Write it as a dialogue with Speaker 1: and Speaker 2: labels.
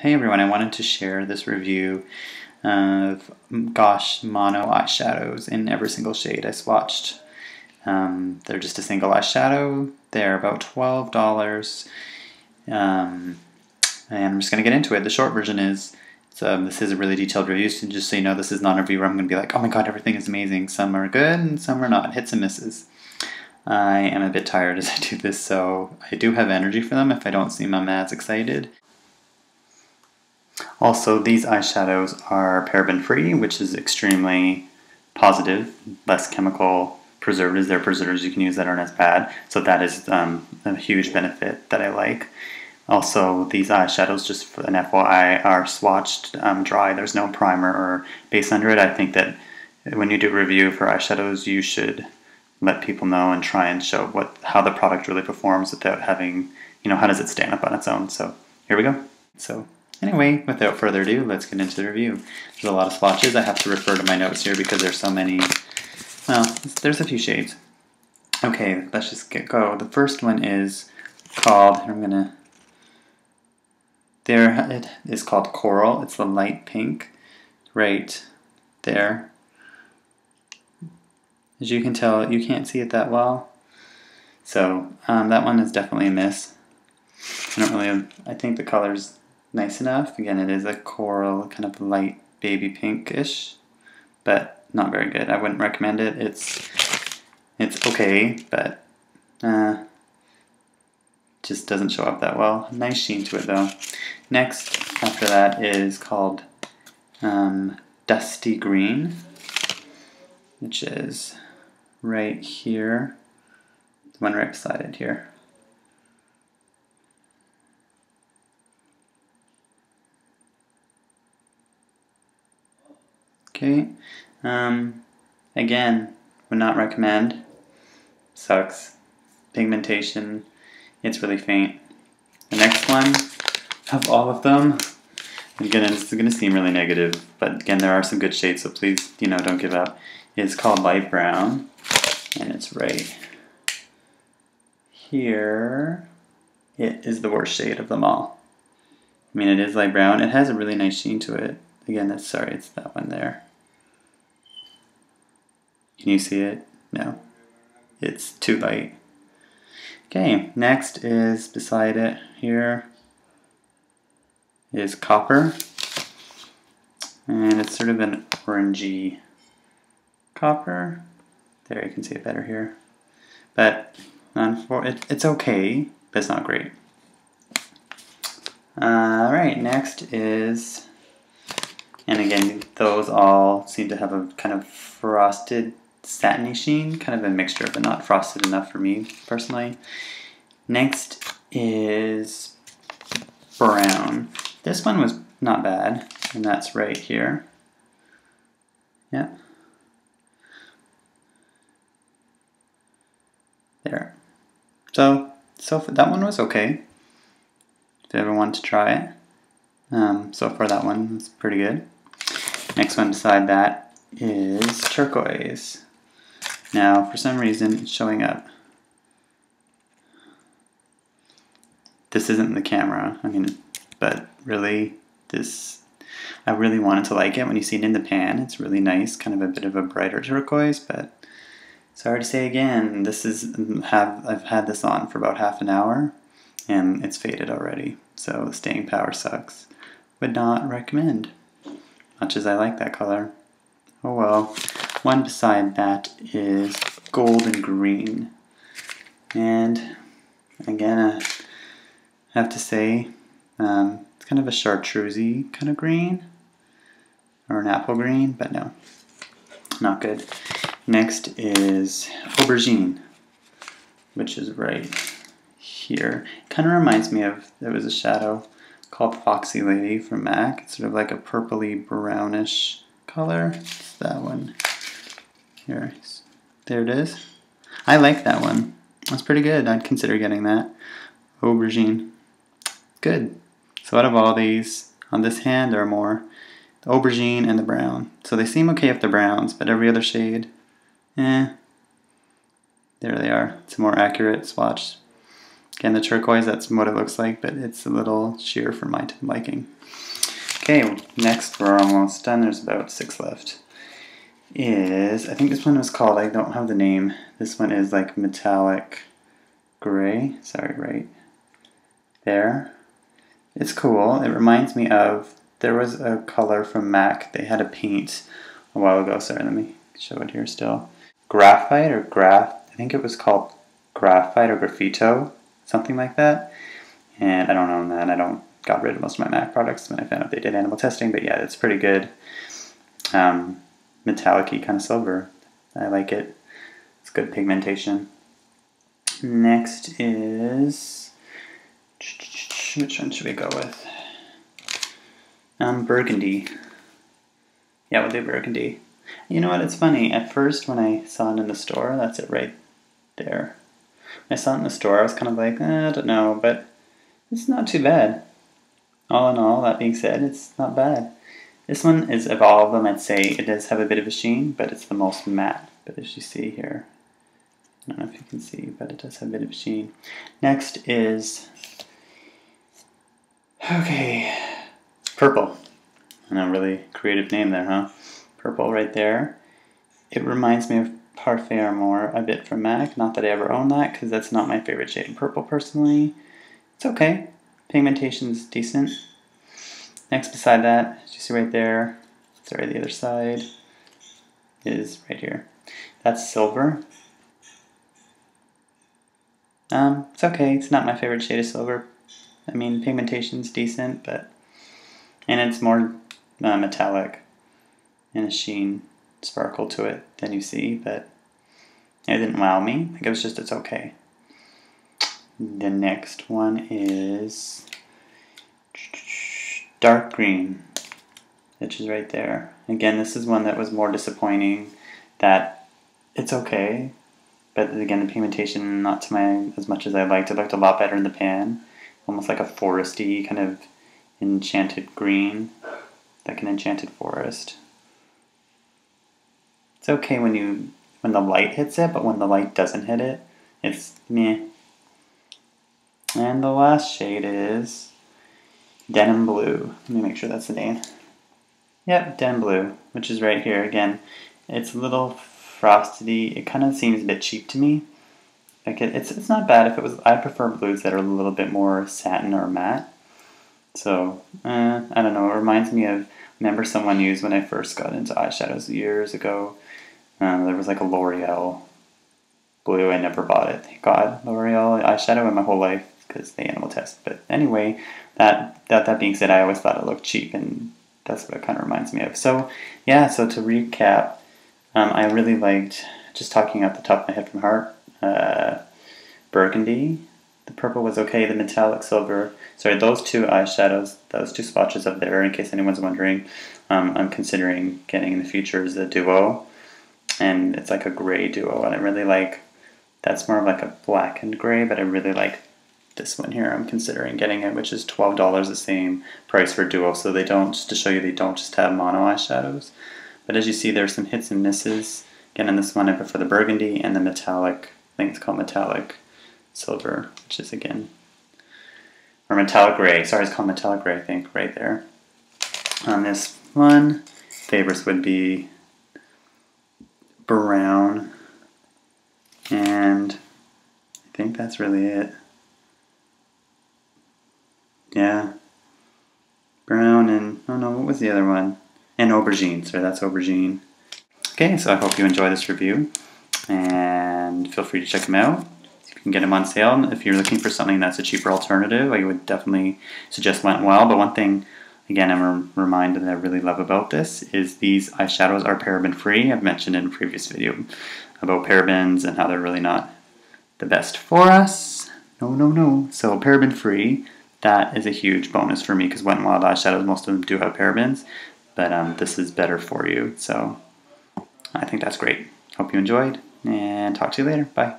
Speaker 1: Hey everyone, I wanted to share this review of mono eyeshadows in every single shade I swatched. They're just a single eyeshadow. They're about $12. And I'm just going to get into it. The short version is, this is a really detailed review, so just so you know, this is not a review where I'm going to be like, oh my god, everything is amazing. Some are good and some are not. Hits and misses. I am a bit tired as I do this, so I do have energy for them if I don't seem as excited. Also, these eyeshadows are paraben-free, which is extremely positive. Less chemical preservatives. There are preservatives you can use that aren't as bad, so that is a huge benefit that I like. Also, these eyeshadows, just for an FYI, are swatched dry. There's no primer or base under it. I think that when you do a review for eyeshadows, you should let people know and try and show how the product really performs without having, how does it stand up on its own. So here we go. So anyway, without further ado, let's get into the review. There's a lot of swatches. I have to refer to my notes here because there's so many. Well, there's a few shades. Okay, let's just go. The first one is called, it is called Coral. It's the light pink right there. As you can tell, you can't see it that well. So that one is definitely a miss. I think the color's nice enough. Again, it is a coral, kind of light baby pinkish, but not very good. I wouldn't recommend it. It's okay, but just doesn't show up that well. Nice sheen to it though. Next, after that, is called Dusty Green, which is right here. The one right beside it here. Okay, again, would not recommend. Sucks. Pigmentation, it's really faint. The next one, of all of them, again, this is going to seem really negative, but again, there are some good shades, so please, don't give up. It's called Light Brown, and it's right here. It is the worst shade of them all. I mean, it is light brown. It has a really nice sheen to it. Again, it's that one there. Can you see it? No. It's too light. Okay, next is beside it here is Copper. And it's sort of an orangey copper. There, you can see it better here. But it's okay, but it's not great. Alright, next is, and again, those all seem to have a kind of frosted satiny sheen, kind of a mixture, but not frosted enough for me personally. Next is Brown. This one was not bad, and that's right here. Yeah. There. So that one was okay. If you ever want to try it. So far that one was pretty good. Next one beside that is Turquoise. Now, for some reason, it's showing up. This isn't the camera, but really, I really wanted to like it. When you see it in the pan, it's really nice, kind of a bit of a brighter turquoise, but sorry to say again, I've had this on for about half an hour, and it's faded already, so the staying power sucks. Would not recommend, much as I like that color. Oh well. One beside that is Golden Green, and again, I have to say, it's kind of a chartreusey kind of green, or an apple green, but no, not good. Next is Aubergine, which is right here. Kind of reminds me of, there was a shadow called Foxy Lady from MAC. It's sort of like a purpley brownish color. It's that one. Here, there it is. I like that one. That's pretty good. I'd consider getting that. Aubergine. Good. So out of all these, on this hand, there are more. The Aubergine and the brown. So they seem okay if they're browns, but every other shade, there they are. It's a more accurate swatch. Again, the turquoise, that's what it looks like, but it's a little sheer for my liking. Okay, next we're almost done. There's about 6 left. I think this one was called, I don't have the name. This one is like metallic gray. Sorry, right there. It's cool. It reminds me of, there was a color from MAC. They had a paint a while ago. Sorry, let me show it here still. Graphite or I think it was called graphite or graffito, something like that. And I don't own that. I got rid of most of my MAC products when I found out they did animal testing. But yeah, it's pretty good. Metallic-y kind of silver. I like it. It's good pigmentation. Next is, which one should we go with? Burgundy. Yeah, we'll do burgundy. You know what, it's funny. At first when I saw it in the store, that's it right there. When I saw it in the store, I was kind of like, I don't know, but it's not too bad. All in all, that being said, it's not bad. This one is, of all of them, I'd say it does have a bit of a sheen, but it's the most matte. But as you see here, I don't know if you can see, but it does have a bit of a sheen. Next is, okay, purple. And a really creative name there, huh? Purple right there. It reminds me of Parfait Amour a bit from MAC. Not that I ever own that, because that's not my favorite shade of purple personally. It's okay. Pigmentation's decent. Next beside that, as you see right there, sorry, the other side is right here. That's silver. It's okay. It's not my favorite shade of silver. I mean, pigmentation's decent, but, and it's more metallic and a sheen, sparkle to it than you see, but it didn't wow me. Like, it was just, it's okay. The next one is dark green, which is right there. Again, this is one that was more disappointing, that it's okay, but again, the pigmentation not to my, as much as I liked. It looked a lot better in the pan, almost like a foresty kind of enchanted green, like an enchanted forest. It's okay when the light hits it, but when the light doesn't hit it, it's meh. And the last shade is Denim Blue. Let me make sure that's the name. Yep, Denim Blue, which is right here. Again, it's a little frosty. It kind of seems a bit cheap to me. Like it's not bad. If it was, I prefer blues that are a little bit more satin or matte. So I don't know. It reminds me of, remember someone used when I first got into eyeshadows years ago. There was like a L'Oreal blue. I never bought it. Thank God, L'Oreal eyeshadow in my whole life, because they animal test. But anyway, that being said, I always thought it looked cheap, and that's what it kind of reminds me of. So yeah, so to recap, I really liked, just talking off the top of my head from heart, Burgundy. The purple was okay. The metallic silver, sorry, those two eyeshadows, those two swatches up there, in case anyone's wondering, I'm considering getting in the future is a duo, and it's like a gray duo, and I really like, that's more of like a black and gray, but I really like this one here. I'm considering getting it, which is $12, the same price for duo, so they don't, just to show you, they don't just have mono eyeshadows. But as you see, there's some hits and misses. Again, in this one, I prefer the burgundy and the metallic, I think it's called metallic silver, which is again, or metallic gray, sorry, it's called metallic gray, I think, right there. On this one, favorites would be brown, and I think that's really it. Yeah, brown and, oh no, what was the other one? And aubergine, sorry, that's aubergine. Okay, so I hope you enjoy this review, and feel free to check them out. You can get them on sale. If you're looking for something that's a cheaper alternative, I would definitely suggest Wet n Wild. But one thing, again, I'm reminded that I really love about this is these eyeshadows are paraben free. I've mentioned in a previous video about parabens and how they're really not the best for us. No. So paraben free, that is a huge bonus for me, because Wet n Wild eyeshadows, most of them do have parabens, but this is better for you. So I think that's great. Hope you enjoyed, and talk to you later. Bye.